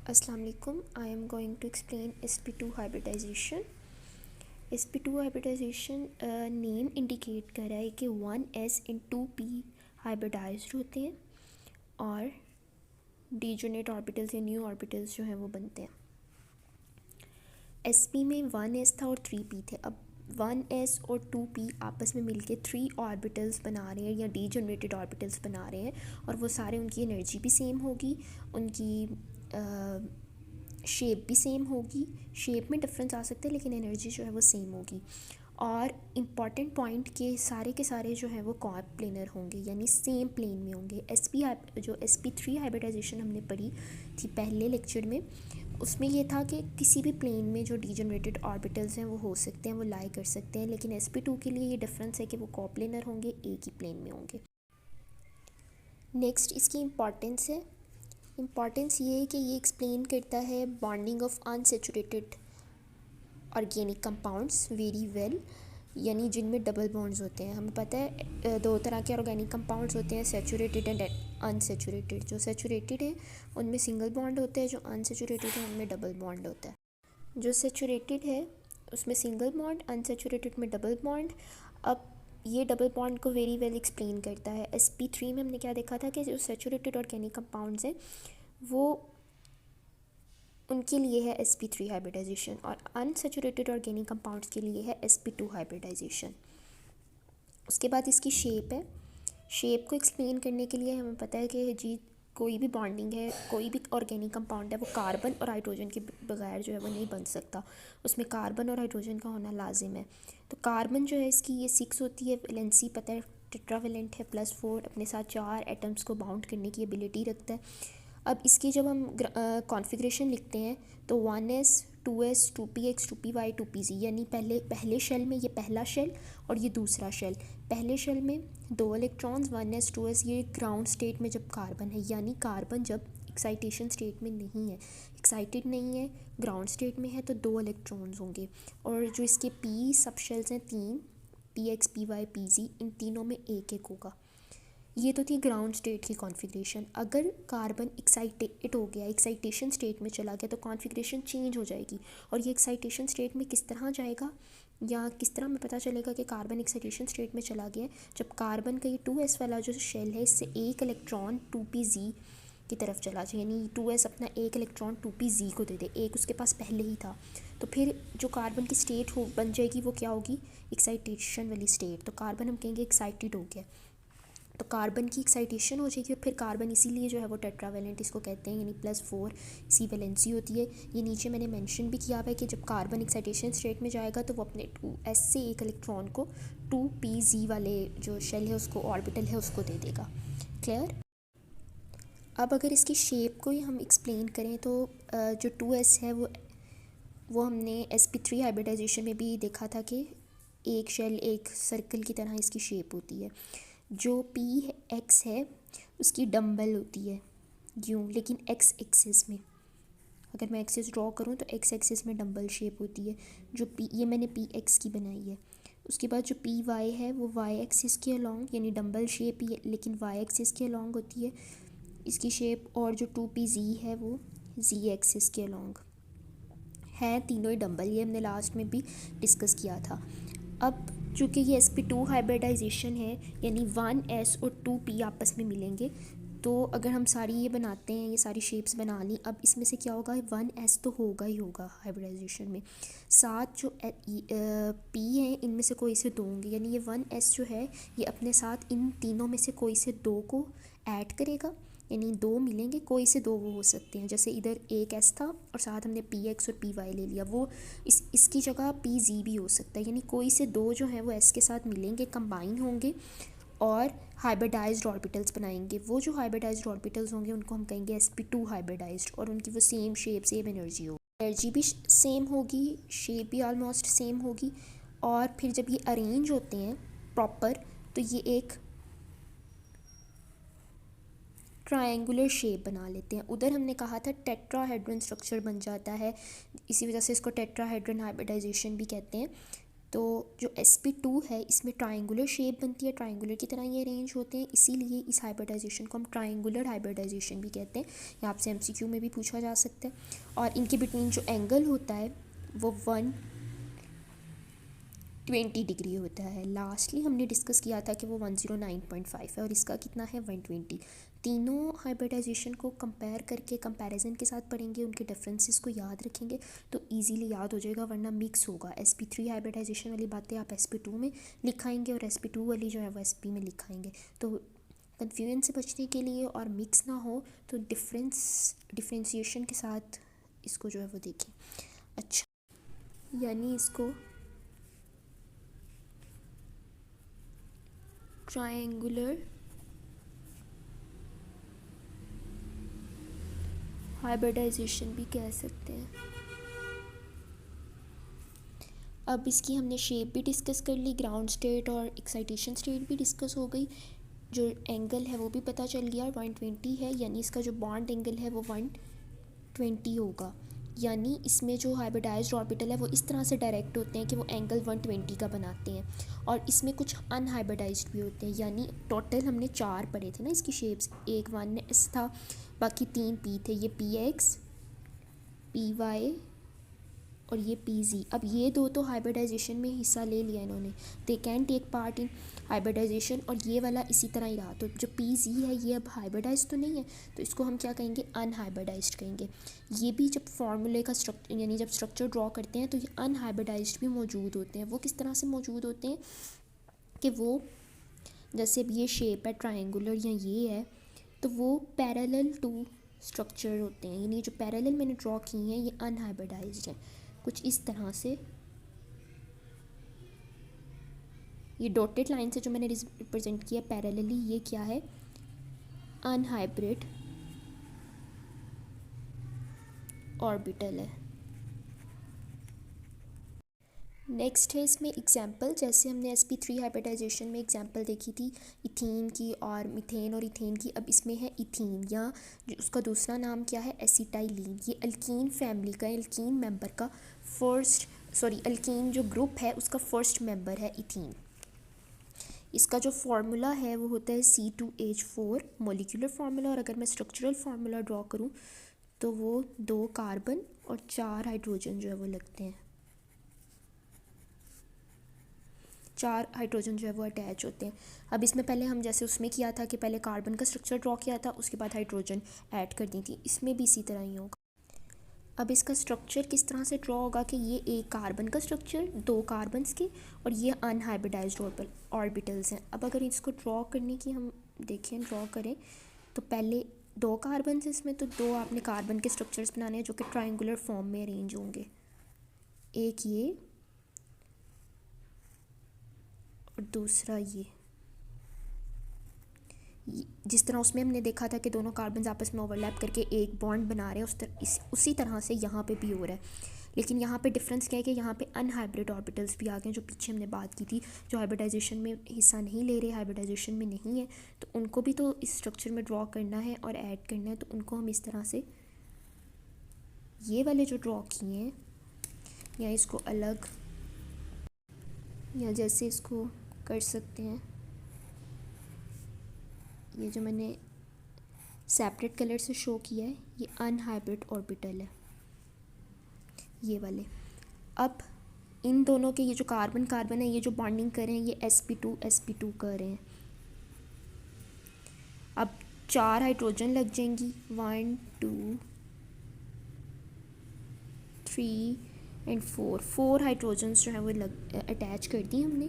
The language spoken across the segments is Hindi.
Assalamu alaikum. I am going to explain sp2 hybridization. sp2 hybridization name indicate कर रहा है कि 1s इन 2p हाइब्रिडाइज्ड होते हैं और डीजोनेट ऑर्बिटल्स या न्यू ऑर्बिटल्स जो हैं वो बनते हैं। sp में 1s था और 3p थे। अब 1s और 2p आपस में मिलके 3 ऑर्बिटल्स बना रहे हैं या डीजोनेटेड ऑर्बिटल्स बना रहे हैं और वो सारे उनकी एनर्जी भी सेम होगी, उनकी शेप भी सेम होगी। शेप में डिफरेंस आ सकता है लेकिन एनर्जी जो है वो सेम होगी। और इम्पॉर्टेंट पॉइंट के सारे जो है वो कॉप्लेनर होंगे यानी सेम प्लेन में होंगे। जो sp3 हाइब्रिडाइजेशन हमने पढ़ी थी पहले लेक्चर में, उसमें ये था कि किसी भी प्लेन में जो डीजनरेटेड ऑर्बिटल्स हैं वो हो सकते हैं, वो लाई कर सकते हैं, लेकिन sp2 के लिए ये डिफरेंस है कि वो कॉप्लेनर होंगे, एक ही प्लेन में होंगे। नेक्स्ट इसकी इम्पॉर्टेंस है। इम्पॉर्टेंस ये है कि ये एक्सप्लेन करता है bonding of unsaturated organic compounds very well, यानी जिनमें डबल बॉन्ड्स होते हैं। हमें पता है दो तरह के ऑर्गेनिक कंपाउंड्स होते हैं, सेचुरेटेड एंड अनसेचुरेटेड। जो सेचुरेटेड है उनमें सिंगल बॉन्ड होता है, जो अनसेचुरेटेड है उनमें डबल बॉन्ड होता है। जो सेचुरेटेड है उसमें सिंगल बॉन्ड, अनसेचुरेटेड में डबल बॉन्ड। अब ये डबल बॉन्ड को वेरी वेल एक्सप्लेन करता है। sp3 में हमने क्या देखा था कि जो सेचुरेटेड ऑर्गेनिक कंपाउंड्स हैं वो उनके लिए है sp3 हाइब्रिडाइजेशन और अनसेचुरेटेड ऑर्गेनिक कंपाउंड्स के लिए है sp2 हाइब्रिडाइजेशन। उसके बाद इसकी शेप है। शेप को एक्सप्लेन करने के लिए हमें पता है कि जी कोई भी बॉन्डिंग है, कोई भी ऑर्गेनिक कंपाउंड है, वो कार्बन और हाइड्रोजन के बगैर जो है वो नहीं बन सकता, उसमें कार्बन और हाइड्रोजन का होना लाजिम है। तो कार्बन जो है इसकी ये 6 होती है, वैलेंसी पता है टेट्रावेलेंट है, +4 अपने साथ 4 एटम्स को बाउंड करने की एबिलिटी रखता है। अब इसकी जब हम कॉन्फ़िगरेशन लिखते हैं तो 1s 2s 2px 2py 2pz, यानी पहले शेल में ये पहला शेल और ये दूसरा शेल। पहले शेल में 2 इलेक्ट्रॉन्स 1s 2s, ये ग्राउंड स्टेट में जब कार्बन है, यानी कार्बन जब एक्साइटेशन स्टेट में नहीं है, एक्साइटेड नहीं है, ग्राउंड स्टेट में है, तो 2 इलेक्ट्रॉन्स होंगे। और जो इसके p सब शेल्स हैं 3, px py pz, इन तीनों में एक एक होगा। ये तो थी ग्राउंड स्टेट की कॉन्फ़िगरेशन। अगर कार्बन एक्साइटेड हो गया, एक्साइटेशन स्टेट में चला गया, तो कॉन्फ़िगरेशन चेंज हो जाएगी। और ये एक्साइटेशन स्टेट में किस तरह जाएगा या किस तरह हमें पता चलेगा कि कार्बन एक्साइटेशन स्टेट में चला गया है? जब कार्बन का ये 2s वाला जो शेल है, इससे एक इलेक्ट्रॉन 2pz की तरफ चला जाए, यानी 2s अपना एक इलेक्ट्रॉन 2pz को दे दे, एक उसके पास पहले ही था, तो फिर जो कार्बन की स्टेट हो बन जाएगी वो क्या होगी? एक्साइटेशन वाली स्टेट। तो कार्बन हम कहेंगे एक्साइटेड हो गया, तो कार्बन की एक्साइटेशन हो जाएगी और फिर कार्बन इसीलिए जो है वो टेट्रावेलेंट इसको कहते हैं, यानी +4 इसी वैलेंसी होती है। ये नीचे मैंने मेंशन भी किया हुआ है कि जब कार्बन एक्साइटेशन स्टेट में जाएगा तो वो अपने 2s से एक इलेक्ट्रॉन को 2pz वाले जो शेल है उसको, ऑर्बिटल है उसको दे देगा। क्लियर? अब अगर इसकी शेप को ही हम एक्सप्लेन करें तो जो 2s है वो हमने sp3 हाइब्रिडाइजेशन में भी देखा था कि एक शेल एक सर्कल की तरह इसकी शेप होती है। जो px है उसकी डम्बल होती है यूँ, लेकिन x एक्सिस में, अगर मैं एक्सिस ड्रॉ करूँ तो x एक्सिस में डम्बल शेप होती है। जो ये मैंने px की बनाई है। उसके बाद जो py है वो y एक्सिस के अलॉन्ग, यानी डम्बल शेप ही है लेकिन y एक्सिस के अलॉन्ग होती है इसकी शेप। और जो 2pz है वो z एक्सिस के अलॉन्ग है। तीनों ही डम्बल, ये हमने लास्ट में भी डिस्कस किया था। अब चूँकि ये sp2 हाइब्रिडाइजेशन है, यानी 1s और 2p आपस में मिलेंगे, तो अगर हम सारी ये बनाते हैं, ये सारी शेप्स बना ली, अब इसमें से क्या होगा? 1s तो होगा ही होगा हाइब्रिडाइजेशन में। साथ जो p हैं इनमें से कोई से दो होंगे, यानी ये 1s जो है ये अपने साथ इन तीनों में से कोई से दो को ऐड करेगा, यानी दो मिलेंगे, कोई से दो वो हो सकते हैं। जैसे इधर एक s था और साथ हमने px और py ले लिया, वो इसकी जगह pz भी हो सकता है, यानी कोई से दो जो हैं वो s के साथ मिलेंगे, कंबाइन होंगे और हाइब्रिडाइज्ड ऑर्बिटल्स बनाएंगे। वो जो हाइब्रिडाइज्ड ऑर्बिटल्स होंगे उनको हम कहेंगे sp2 हाइब्रिडाइज्ड, और उनकी वो सेम शेप सेम एनर्जी होगी, एनर्जी भी सेम होगी, शेप भी ऑलमोस्ट सेम होगी। और फिर जब ये अरेंज होते हैं प्रॉपर तो ये एक ट्रायंगुलर शेप बना लेते हैं। उधर हमने कहा था टेट्राहेड्रन स्ट्रक्चर बन जाता है, इसी वजह से इसको टेट्राहेड्रन हाइब्रिडाइजेशन भी कहते हैं। तो जो sp2 है इसमें ट्रायंगुलर शेप बनती है, ट्रायंगुलर की तरह ये अरेंज होते हैं, इसीलिए इस हाइब्रिडाइजेशन को हम ट्रायंगुलर हाइब्रिडाइजेशन भी कहते हैं। ये आपसे एमसीक्यू में भी पूछा जा सकता है। और इनके बिटवीन जो एंगल होता है वो 120 डिग्री होता है। लास्टली हमने डिस्कस किया था कि वो 109.5 है और इसका कितना है 120। तीनों हाइब्रिडाइजेशन को कंपेयर करके कंपैरिजन के साथ पढ़ेंगे, उनके डिफरेंसेस को याद रखेंगे तो इजीली याद हो जाएगा, वरना मिक्स होगा। sp3 हाइब्रिडाइजेशन वाली बातें आप sp2 में लिखाएंगे और sp2 वाली जो है वो sp में लिखाएंगे। तो कन्फ्यूजन से बचने के लिए और मिक्स ना हो तो डिफ्रेंशिएशन के साथ इसको जो है वो देखें। अच्छा, यानी इसको ट्रायंगुलर हाइब्रिडाइजेशन भी कह सकते हैं। अब इसकी हमने शेप भी डिस्कस कर ली, ग्राउंड स्टेट और एक्साइटेशन स्टेट भी डिस्कस हो गई, जो एंगल है वो भी पता चल गया 120 है, यानी इसका जो बॉन्ड एंगल है वो 120 होगा। यानी इसमें जो हाइब्रिडाइज्ड ऑर्बिटल है वो इस तरह से डायरेक्ट होते हैं कि वो एंगल 120 का बनाते हैं। और इसमें कुछ अनहाइब्रिडाइज्ड भी होते हैं, यानी टोटल हमने 4 पढ़े थे ना इसकी शेप्स, एक 1s था, बाकी 3 p थे, ये px, py और ये pz। अब ये दो तो हाइब्रिडाइजेशन में हिस्सा ले लिया इन्होंने, they can take part in hybridization, और ये वाला इसी तरह ही रहा। तो जो pz है ये अब हाइब्रिडाइज तो नहीं है, तो इसको हम क्या कहेंगे, अनहाइब्रिडाइज्ड कहेंगे। ये भी जब फार्मूले का स्ट्रक्चर यानी जब स्ट्रक्चर ड्रॉ करते हैं तो ये अनहाइब्रिडाइज्ड भी मौजूद होते हैं। वो किस तरह से मौजूद होते हैं कि वो जैसे अब ये शेप है ट्रायंगुलर या ये है, तो वो पैरेलल टू स्ट्रक्चर होते हैं, यानी जो पैरेलल मैंने ड्रॉ की हैं ये अनहाइब्रिडाइज्ड है। कुछ इस तरह से ये डॉटेड लाइन से जो मैंने रिप्रेजेंट किया पैरेलली, ये क्या है, अनहाइब्रिड ऑर्बिटल है। नेक्स्ट है इसमें एग्जाम्पल, जैसे हमने sp3 हाइब्रिडाइजेशन में एग्जाम्पल देखी थी इथीन की और मीथेन और इथेन की। अब इसमें है इथीन, या उसका दूसरा नाम क्या है, एसिटाइलीन। ये अल्कीन फैमिली का, अल्कीन मेंबर का अल्कीन जो ग्रुप है उसका फर्स्ट मेंबर है इथीन। इसका जो फार्मूला है वो होता है C2H4 मोलिकुलर फार्मूला, और अगर मैं स्ट्रक्चरल फार्मूला ड्रॉ करूँ तो वो 2 कार्बन और 4 हाइड्रोजन जो है वो लगते हैं, 4 हाइड्रोजन जो है वो अटैच होते हैं। अब इसमें पहले हम जैसे उसमें किया था कि पहले कार्बन का स्ट्रक्चर ड्रॉ किया था, उसके बाद हाइड्रोजन ऐड कर दी थी, इसमें भी इसी तरह ही होगा। अब इसका स्ट्रक्चर किस तरह से ड्रॉ होगा कि ये एक कार्बन का स्ट्रक्चर, 2 कार्बन्स के, और ये अनहाइब्रिडाइज्ड ऑर्बिटल्स हैं। अब अगर इसको ड्रॉ करने की हम देखें, ड्रॉ करें तो पहले 2 कार्बन्स इसमें, तो 2 आपने कार्बन के स्ट्रक्चर्स बनाने हैं जो कि ट्रायंगुलर फॉर्म में अरेंज होंगे, एक ये और दूसरा ये। जिस तरह उसमें हमने देखा था कि दोनों कार्बन आपस में ओवरलैप करके एक बॉन्ड बना रहे हैं, उसी तरह से यहाँ पे भी हो रहा है। लेकिन यहाँ पे डिफरेंस क्या है कि यहाँ पे अनहाइब्रिड ऑर्बिटल्स भी आ गए हैं, जो पीछे हमने बात की थी, जो हाइब्रिडाइजेशन में हिस्सा नहीं ले रहे, हाइब्रिडाइजेशन में नहीं है, तो उनको भी तो इस स्ट्रक्चर में ड्रॉ करना है और ऐड करना है। तो उनको हम इस तरह से ये वाले जो ड्रॉ किए हैं, या इसको अलग, या जैसे इसको कर सकते हैं, ये जो मैंने सेपरेट कलर से शो किया है ये अनहाइब्रिड ऑर्बिटल है, ये वाले। अब इन दोनों के ये जो कार्बन कार्बन है, ये जो बॉन्डिंग कर रहे हैं, ये sp2 कर रहे हैं। अब 4 हाइड्रोजन लग जाएंगी, 1 2 3 एंड 4 हाइड्रोजन जो है वो अटैच कर दी हमने।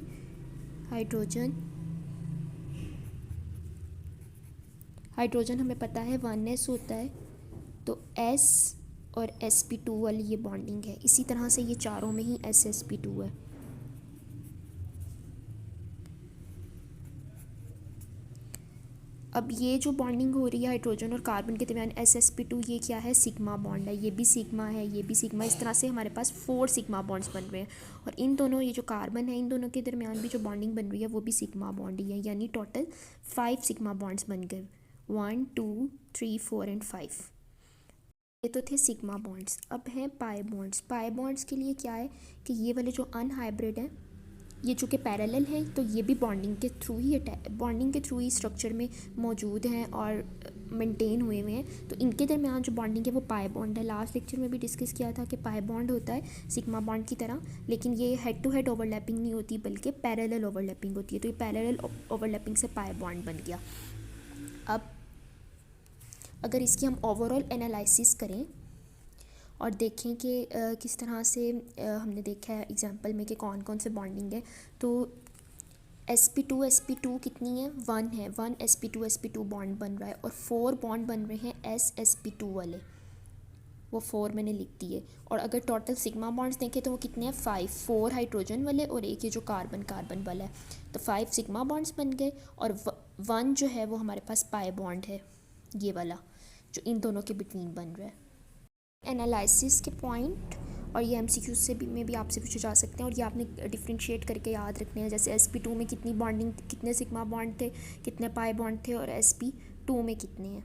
हाइड्रोजन हमें पता है 1s होता है, तो s और sp2 वाली ये बॉन्डिंग है। इसी तरह से ये चारों में ही ssp2 है। अब ये जो बॉन्डिंग हो रही है हाइड्रोजन और कार्बन के दरमियान ssp2, ये क्या है, सिग्मा बॉन्ड है, ये भी सिग्मा है, ये भी सिग्मा। इस तरह से हमारे पास 4 सिग्मा बॉन्ड्स बन रहे हैं, और इन दोनों ये जो कार्बन है इन दोनों के दरमियान भी जो बॉन्डिंग बन रही है वो भी सिग्मा बॉन्ड ही है, यानी टोटल 5 सिग्मा बॉन्ड्स बन गए, 1 2 3 4 एंड 5। ये तो थे सिग्मा बॉन्ड्स। अब हैं पाई बॉन्ड्स। पाई बॉन्ड्स के लिए क्या है कि ये वाले जो अनहाइब्रिड हैं ये चूँकि पैरेलल हैं तो ये भी बॉन्डिंग के थ्रू ही स्ट्रक्चर में मौजूद हैं और मेंटेन हुए हैं। तो इनके दरमियान जो बॉन्डिंग है वो पाई बॉन्ड है। लास्ट लेक्चर में भी डिस्कस किया था कि पाई बॉन्ड होता है सिग्मा बॉन्ड की तरह, लेकिन ये हेड टू हेड ओवरलैपिंग नहीं होती बल्कि पैरेलल ओवरलैपिंग होती है। तो ये पैरेलल ओवरलैपिंग से पाई बॉन्ड बन गया। अब अगर इसकी हम ओवरऑल एनालिसिस करें और देखें कि किस तरह से हमने देखा है एग्जांपल में कि कौन कौन से बॉन्डिंग है, तो sp2 कितनी है, 1 है। 1 sp2 बॉन्ड बन रहा है और 4 बॉन्ड बन रहे हैं sp2 वाले, वो 4 मैंने लिख दिए। और अगर टोटल सिग्मा बॉन्ड्स देखें तो वो कितने हैं, 5। 4 हाइड्रोजन वाले और एक ये जो कार्बन वाला है, तो 5 सिग्मा बॉन्ड्स बन गए और 1 जो है वो हमारे पास पाई बॉन्ड है, ये वाला जो इन दोनों के बिटवीन बन रहा है। एनालिसिस के पॉइंट और ये MCQ से भी में भी आपसे पूछे जा सकते हैं और ये आपने डिफ्रेंशिएट करके याद रखने हैं। जैसे sp2 में कितनी बॉन्डिंग, कितने सिग्मा बॉन्ड थे, कितने पाई बॉन्ड थे, और sp2 में कितने हैं।